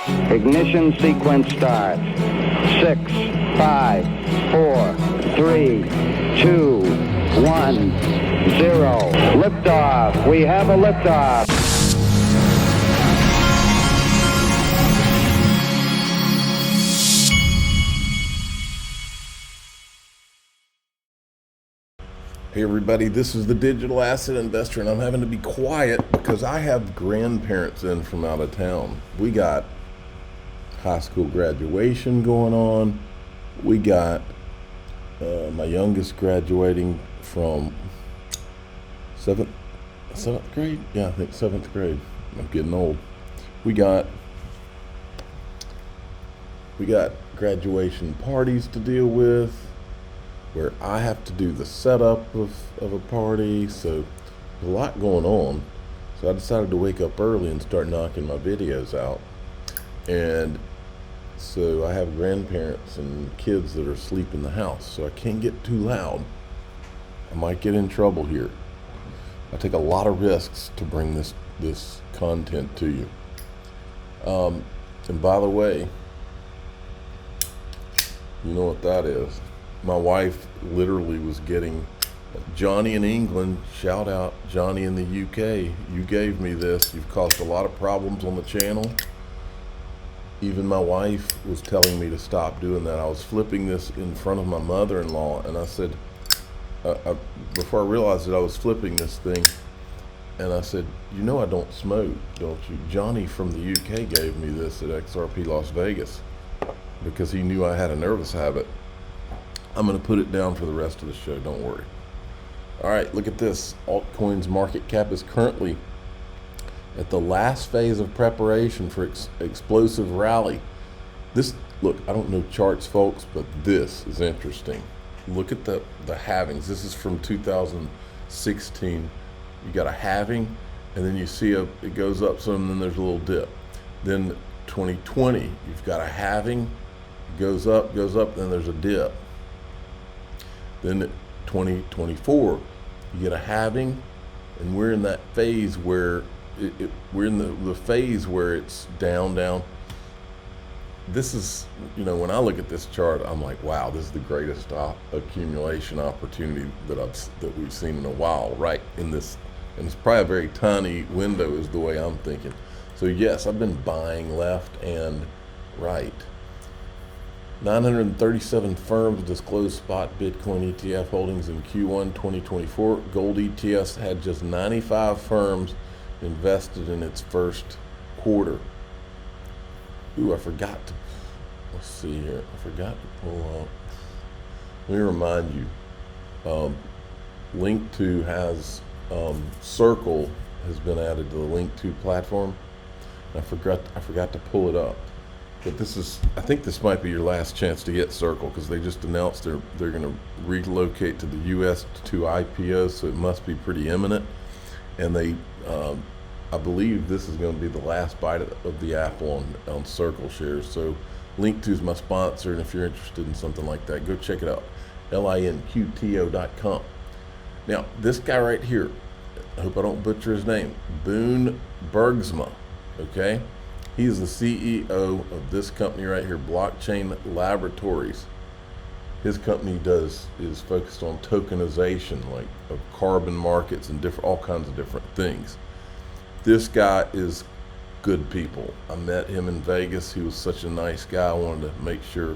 Ignition sequence start. 6, 5, 4, 3, 2, 1, 0. Liftoff. We have a liftoff. Hey everybody, this is the Digital Asset Investor, and I'm having to be quiet because I have grandparents in from out of town. We got high school graduation going on. We got my youngest graduating from seventh grade. Yeah, I think 7th grade. I'm getting old. We got graduation parties to deal with, where I have to do the setup of a party. So there's a lot going on. So I decided to wake up early and start knocking my videos out. And so I have grandparents and kids that are asleep in the house, so I can't get too loud. I might get in trouble here. I take a lot of risks to bring this content to you. And by the way, you know what that is. My wife literally was getting Johnny in England, shout out Johnny in the UK. You gave me this. You've caused a lot of problems on the channel. Even my wife was telling me to stop doing that. I was flipping this in front of my mother-in-law, and I said, before I realized that I was flipping this thing, and I said, you know I don't smoke, don't you? Johnny from the UK gave me this at XRP Las Vegas because he knew I had a nervous habit. I'm going to put it down for the rest of the show, don't worry. All right, look at this. Altcoin's market cap is currently at the last phase of preparation for explosive rally. Look, I don't know charts, folks, but this is interesting. Look at the halvings. This is from 2016. You got a halving, and then you see it goes up some, and then there's a little dip. Then 2020, you've got a halving, goes up, then there's a dip. Then 2024, you get a halving, and we're in that phase where we're in the phase where it's down. This is, when I look at this chart, I'm like, wow, this is the greatest accumulation opportunity that we've seen in a while, right? In this, and it's probably a very tiny window is the way I'm thinking. So yes, I've been buying left and right. 937 firms disclosed spot Bitcoin ETF holdings in Q1 2024. Gold ETFs had just 95 firms invested in its first quarter. Ooh, let's see here. I forgot to pull up. Let me remind you, Link2 has, Circle has been added to the Link2 platform. I forgot to pull it up. But I think this might be your last chance to get Circle, because they just announced they're going to relocate to the U.S. to IPO, so it must be pretty imminent. And I believe this is going to be the last bite of the apple on Circle shares. So Link2 is my sponsor, and if you're interested in something like that, go check it out, linqto.com. Now, this guy right here, I hope I don't butcher his name, Boone Bergsma, okay? He is the CEO of this company right here, Blockchain Laboratories. His company is focused on tokenization, like of carbon markets and all kinds of different things. This guy is good people. I met him in Vegas. He was such a nice guy. I wanted to make sure.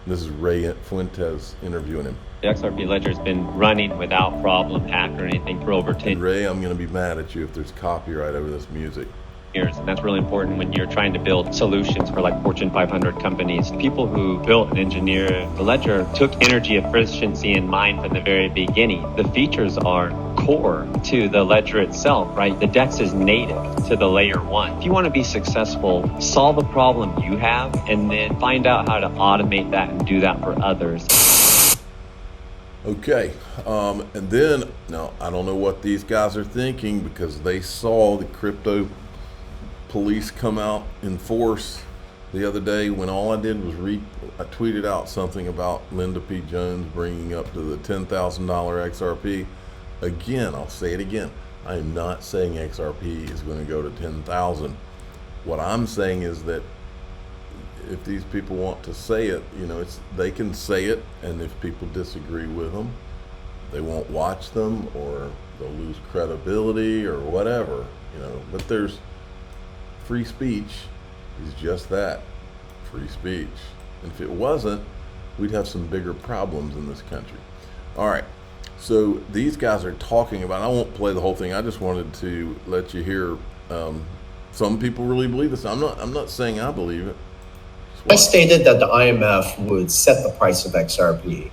This is Ray Fuentes interviewing him. The XRP ledger's been running without problem, hack or anything for over 10 years. Ray, I'm going to be mad at you if there's copyright over this music. And that's really important when you're trying to build solutions for like Fortune 500 companies. People who built and engineered the ledger took energy efficiency in mind from the very beginning. The features are core to the ledger itself, right? The DEX is native to the layer one. If you want to be successful, solve a problem you have and then find out how to automate that and do that for others. Okay, and then, now I don't know what these guys are thinking, because they saw the crypto police come out in force the other day when all I did was I tweeted out something about Linda P. Jones bringing up to the $10,000 XRP. Again, I'll say it again. I am not saying XRP is going to go to 10,000. What I'm saying is that if these people want to say it, they can say it, and if people disagree with them, they won't watch them, or they'll lose credibility or whatever, but there's free speech is just that, free speech. And if it wasn't, we'd have some bigger problems in this country. All right, so these guys are talking about, I won't play the whole thing, I just wanted to let you hear, some people really believe this. I'm not saying I believe it. I stated that the IMF would set the price of XRP.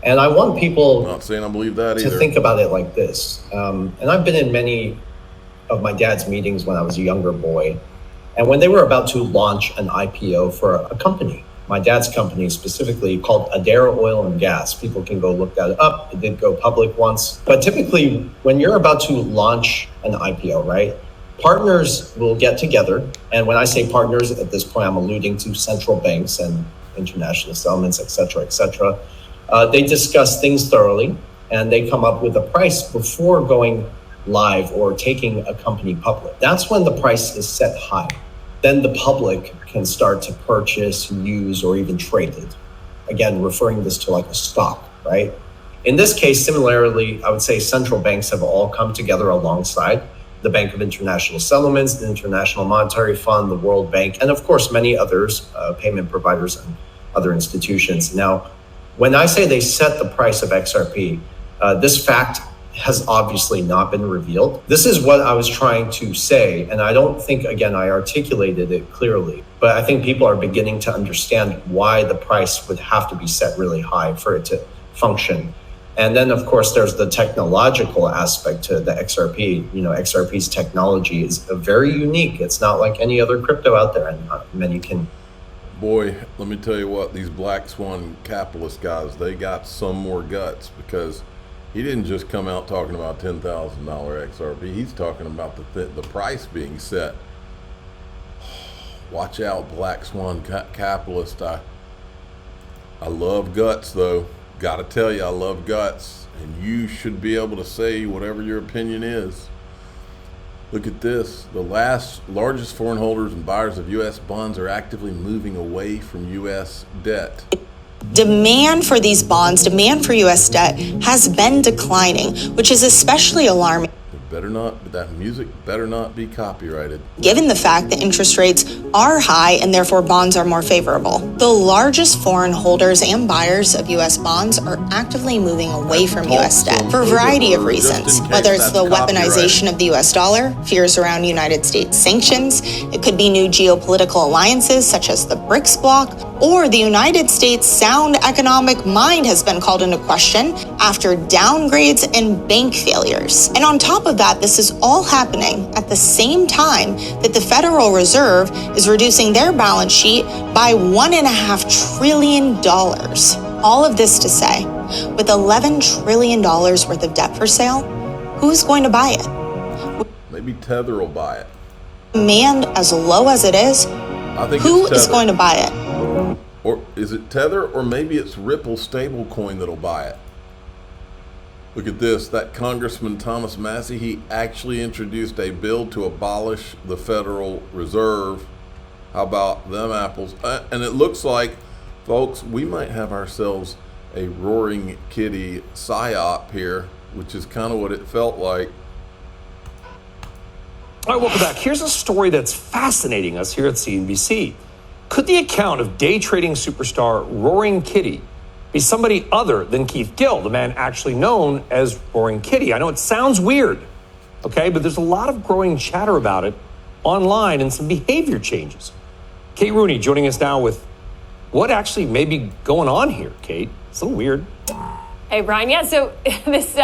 And I want people not saying I believe that to either. think about it like this. And I've been in many of my dad's meetings when I was a younger boy. And when they were about to launch an IPO for a company, my dad's company specifically called Adara Oil and Gas. People can go look that up. It did go public once. But typically, when you're about to launch an IPO, right, partners will get together. And when I say partners, at this point, I'm alluding to central banks and international settlements, et cetera, et cetera. They discuss things thoroughly, and they come up with a price before going live or taking a company public. That's when the price is set high. Then the public can start to purchase, use, or even trade it. Again, referring this to like a stock, right? In this case, similarly, I would say central banks have all come together alongside the Bank of International Settlements, the International Monetary Fund, the World Bank, and of course, many others, payment providers and other institutions. Now, when I say they set the price of XRP, this fact has obviously not been revealed. This is what I was trying to say, and I don't think, again, I articulated it clearly, but I think people are beginning to understand why the price would have to be set really high for it to function. And then, of course, there's the technological aspect to the XRP. XRP's technology is very unique. It's not like any other crypto out there, and many can. Boy, let me tell you what, these black swan capitalist guys, they got some more guts, because he didn't just come out talking about $10,000 XRP. He's talking about the price being set. Watch out, black swan capitalist. I love guts, though. Got to tell you, I love guts, and you should be able to say whatever your opinion is. Look at this. The largest foreign holders and buyers of U.S. bonds are actively moving away from U.S. debt. Demand for these bonds, demand for U.S. debt has been declining, which is especially alarming. That music better not be copyrighted. Given the fact that interest rates are high and therefore bonds are more favorable. The largest foreign holders and buyers of U.S. bonds are actively moving away from U.S. debt for a variety of reasons, whether it's the weaponization of the U.S. dollar, fears around United States sanctions, it could be new geopolitical alliances such as the BRICS bloc, or the United States' sound economic mind has been called into question after downgrades and bank failures. And on top of that, this is all happening at the same time that the Federal Reserve is reducing their balance sheet by $1.5 trillion. All of this to say, with $11 trillion worth of debt for sale, who's going to buy it? Maybe Tether will buy it. Demand as low as it is, I think who it's is going to buy it? Or is it Tether, or maybe it's Ripple stablecoin that'll buy it? Look at this. That Congressman Thomas Massie, he actually introduced a bill to abolish the Federal Reserve. How about them apples? And it looks like, folks, we might have ourselves a roaring kitty psyop here, which is kind of what it felt like. All right, welcome back. Here's a story that's fascinating us here at CNBC. Could the account of day trading superstar Roaring Kitty be somebody other than Keith Gill, the man actually known as Roaring Kitty? I know it sounds weird, okay, but there's a lot of growing chatter about it online and some behavior changes. Kate Rooney joining us now with what actually may be going on here, Kate. It's a little weird. Hey, Brian. Yeah, so this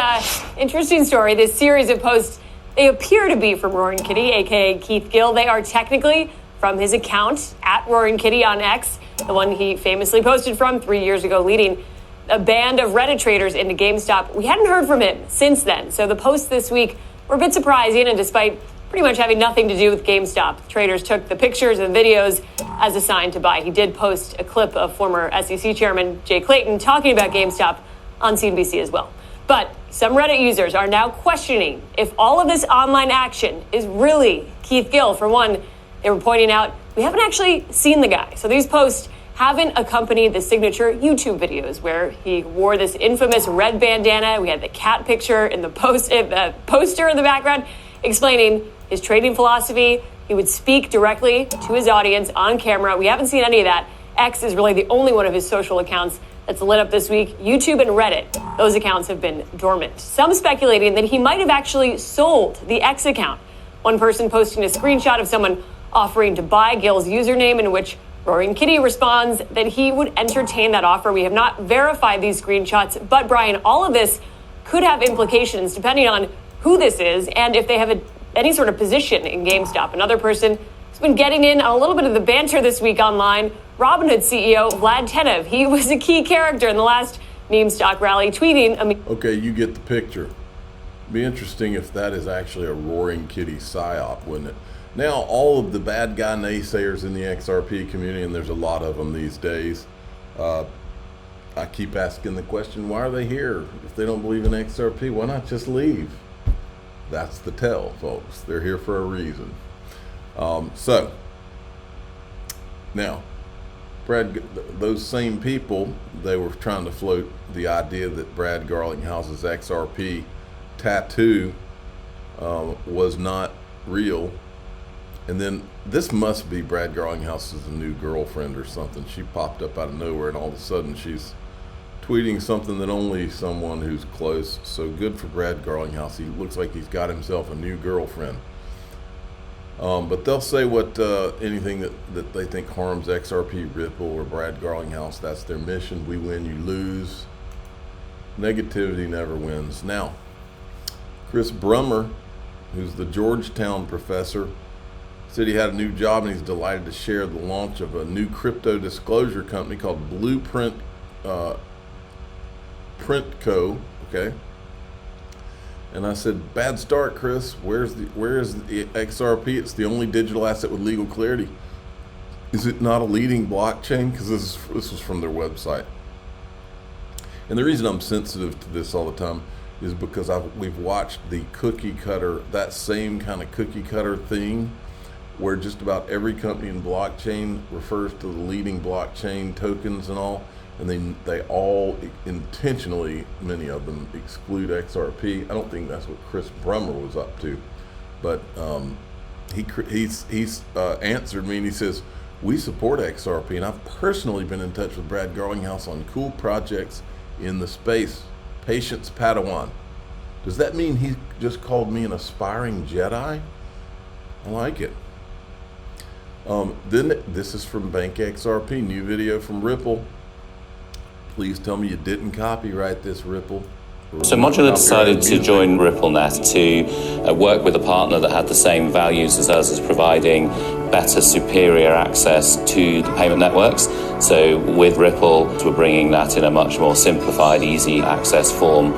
interesting story, this series of posts, they appear to be from Roaring Kitty, a.k.a. Keith Gill. They are technically from his account at Roaring Kitty on X, the one he famously posted from 3 years ago, leading a band of Reddit traders into GameStop. We hadn't heard from him since then, so the posts this week were a bit surprising, and despite pretty much having nothing to do with GameStop, traders took the pictures and videos as a sign to buy. He did post a clip of former SEC Chairman Jay Clayton talking about GameStop on CNBC as well. But some Reddit users are now questioning if all of this online action is really Keith Gill. For one, They were pointing out, we haven't actually seen the guy. So these posts haven't accompanied the signature YouTube videos where he wore this infamous red bandana. We had the cat picture in the poster in the background explaining his trading philosophy. He would speak directly to his audience on camera. We haven't seen any of that. X is really the only one of his social accounts that's lit up this week. YouTube and Reddit, those accounts have been dormant. Some speculating that he might have actually sold the X account. One person posting a screenshot of someone offering to buy Gil's username, in which Roaring Kitty responds that he would entertain that offer. We have not verified these screenshots, but Brian, all of this could have implications depending on who this is and if they have any sort of position in GameStop. Another person who's been getting in on a little bit of the banter this week online, Robinhood CEO Vlad Tenev. He was a key character in the last meme stock rally, tweeting. Okay, you get the picture. Be interesting if that is actually a Roaring Kitty psyop, wouldn't it? Now, all of the bad guy naysayers in the XRP community, and there's a lot of them these days, I keep asking the question, why are they here? If they don't believe in XRP, why not just leave? That's the tell, folks. They're here for a reason. So, now, Brad, those same people, they were trying to float the idea that Brad Garlinghouse's XRP tattoo was not real. And then this must be Brad Garlinghouse's new girlfriend or something. She popped up out of nowhere, and all of a sudden she's tweeting something that only someone who's close. So good for Brad Garlinghouse. He looks like he's got himself a new girlfriend. But they'll say what anything that they think harms XRP, Ripple, or Brad Garlinghouse. That's their mission. We win, you lose. Negativity never wins. Now, Chris Brummer, who's the Georgetown professor, said he had a new job and he's delighted to share the launch of a new crypto disclosure company called Blueprint Print Co. Okay. And I said, bad start, Chris. Where is the XRP? It's the only digital asset with legal clarity. Is it not a leading blockchain? Because this was from their website. And the reason I'm sensitive to this all the time is because we've watched the cookie cutter, that same kind of cookie cutter thing, where just about every company in blockchain refers to the leading blockchain tokens and all, and they all intentionally, many of them, exclude XRP. I don't think that's what Chris Brummer was up to, but he's answered me and he says, we support XRP, and I've personally been in touch with Brad Garlinghouse on cool projects in the space. Patience Padawan. Does that mean he just called me an aspiring Jedi? I like it. Then this is from Bank XRP, new video from Ripple. Please tell me you didn't copyright this, Ripple. So Modular decided to join RippleNet to work with a partner that had the same values as us, as providing better, superior access to the payment networks. So with Ripple, we're bringing that in a much more simplified, easy access form.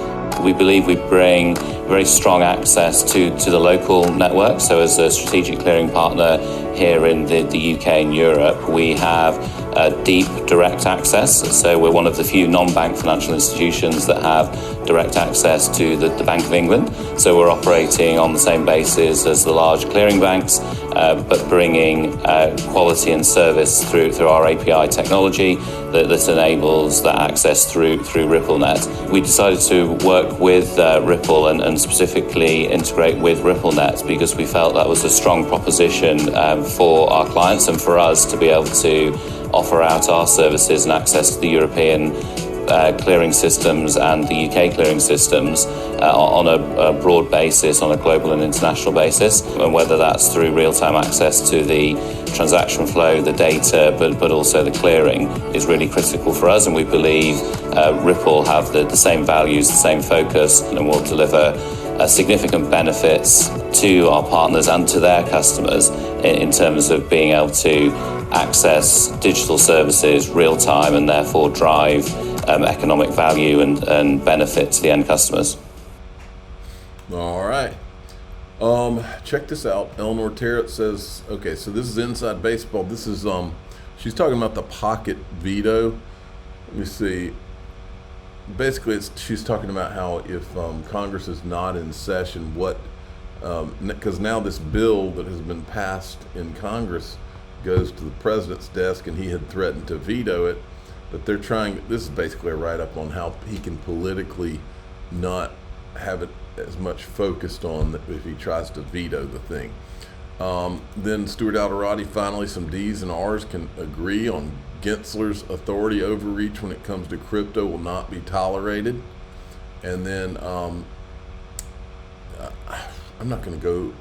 We believe we bring very strong access to the local network. So as a strategic clearing partner here in the UK and Europe, we have deep direct access. So we're one of the few non-bank financial institutions that have direct access to the Bank of England. So we're operating on the same basis as the large clearing banks, but bringing quality and service through our API technology that enables that access through RippleNet. We decided to work with Ripple and specifically integrate with RippleNet because we felt that was a strong proposition for our clients and for us to be able to offer out our services and access to the European clearing systems and the UK clearing systems on a broad basis, on a global and international basis, and whether that's through real-time access to the transaction flow, the data, but also the clearing is really critical for us, and we believe Ripple have the same values, the same focus, and will deliver significant benefits to our partners and to their customers in terms of being able to access digital services real time and therefore drive economic value and benefit to the end customers. All right. Check this out. Eleanor Terrett says, okay, so this is Inside Baseball. This is, she's talking about the pocket veto. Let me see. Basically, she's talking about how if Congress is not in session, what because now this bill that has been passed in Congress goes to the president's desk, and he had threatened to veto it. But they're trying, this is basically a write-up on how he can politically not have it as much focused on if he tries to veto the thing. Then Stuart Alderati, finally some D's and R's can agree on Gensler's authority overreach when it comes to crypto will not be tolerated. And then I'm not going to go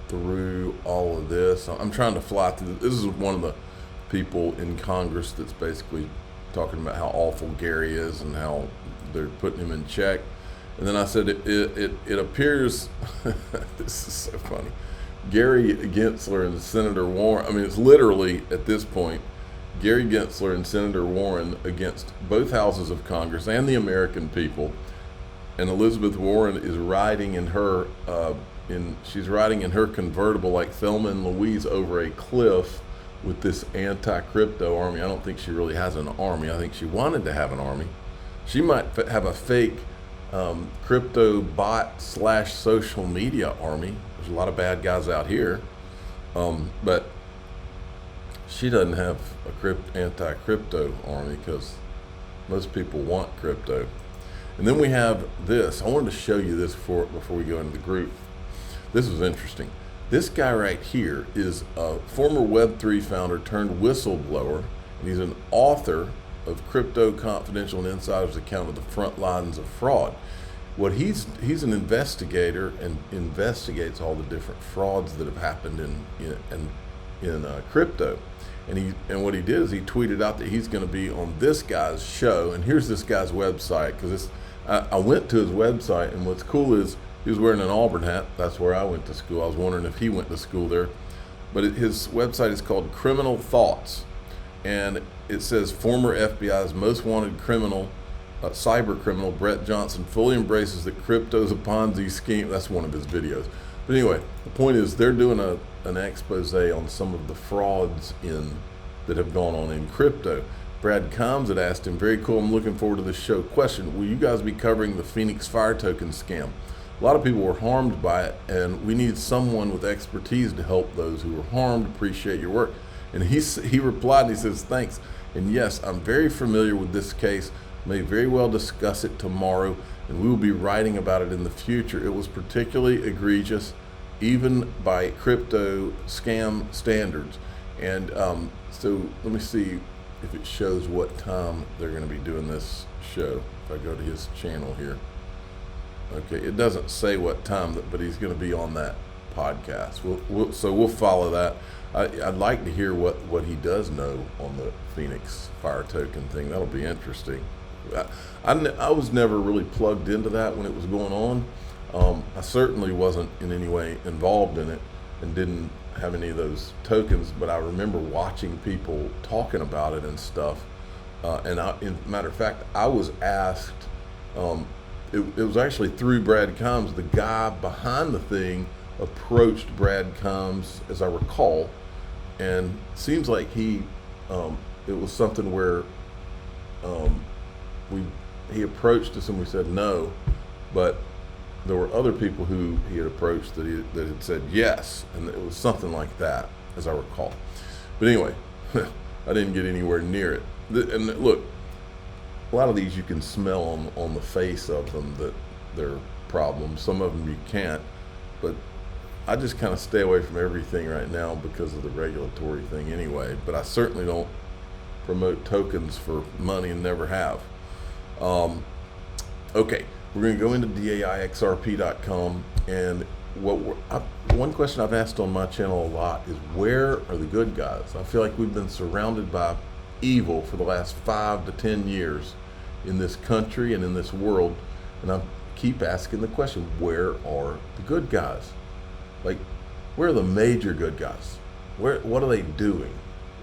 through all of this. I'm trying to fly through this is one of the people in Congress that's basically talking about how awful Gary is and how they're putting him in check. And then I said it appears this is so funny, Gary Gensler and Senator Warren, I mean, it's literally at this point Gary Gensler and Senator Warren against both houses of Congress and the American people. And Elizabeth Warren is riding in her she's riding in her convertible like Thelma and Louise over a cliff with this anti-crypto army. I don't think she really has an army. I think she wanted to have an army. She might have a fake crypto bot / social media army. There's a lot of bad guys out here, but she doesn't have a anti-crypto army because most people want crypto. And then we have this. I wanted to show you this before we go into the group. This was interesting. This guy right here is a former Web3 founder turned whistleblower, and he's an author of Crypto Confidential and Insider's account of the front lines of fraud. What he's an investigator and investigates all the different frauds that have happened in crypto. And what he did is he tweeted out that he's going to be on this guy's show. And here's this guy's website, because I went to his website, and what's cool is he was wearing an Auburn hat. That's where I went to school. I was wondering if he went to school there. But his website is called Criminal Thoughts. And it says former FBI's most wanted criminal, cyber criminal, Brett Johnson, fully embraces that crypto is a Ponzi scheme. That's one of his videos. But anyway, the point is they're doing an expose on some of the frauds that have gone on in crypto. Brad Combs had asked him, very cool, I'm looking forward to this show. Question, will you guys be covering the Phoenix Fire token scam? A lot of people were harmed by it, and we need someone with expertise to help those who were harmed. Appreciate your work. And he replied, and he says, thanks. And yes, I'm very familiar with this case. May very well discuss it tomorrow, and we will be writing about it in the future. It was particularly egregious, even by crypto scam standards. And so let me see if it shows what time they're going to be doing this show. If I go to his channel here. Okay, it doesn't say what time, but he's going to be on that podcast. So we'll follow that. I'd like to hear what he does know on the Phoenix Fire token thing. That'll be interesting. I was never really plugged into that when it was going on. I certainly wasn't in any way involved in it and didn't have any of those tokens, but I remember watching people talking about it and stuff. In matter of fact, I was asked, it was actually through Brad Combs, the guy behind the thing approached Brad Combs, as I recall, and it seems like it was something where he approached us and we said no, but there were other people who he had approached that had said yes, and it was something like that, as I recall. But anyway, I didn't get anywhere near it. And look, a lot of these you can smell on the face of them that they're problems. Some of them you can't, but I just kind of stay away from everything right now because of the regulatory thing anyway. But I certainly don't promote tokens for money and never have. Okay, we're going to go into DAIXRP.com, and one question I've asked on my channel a lot is, where are the good guys? I feel like we've been surrounded by evil for the last 5 to 10 years in this country and in this world, and I keep asking the question, where are the good guys? Like, where are the major good guys? What are they doing?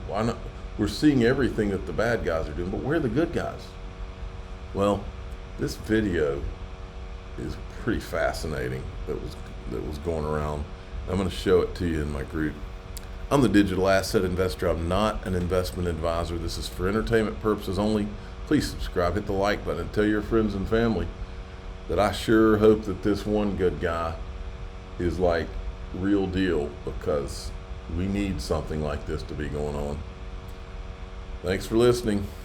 Why not? We're seeing everything that the bad guys are doing, but where are the good guys? Well, this video is pretty fascinating that was going around. I'm going to show it to you in my group. I'm the digital asset investor. I'm not an investment advisor. This is for entertainment purposes only. Please subscribe, hit the like button, and tell your friends and family that I sure hope that this one good guy is like real deal, because we need something like this to be going on. Thanks for listening.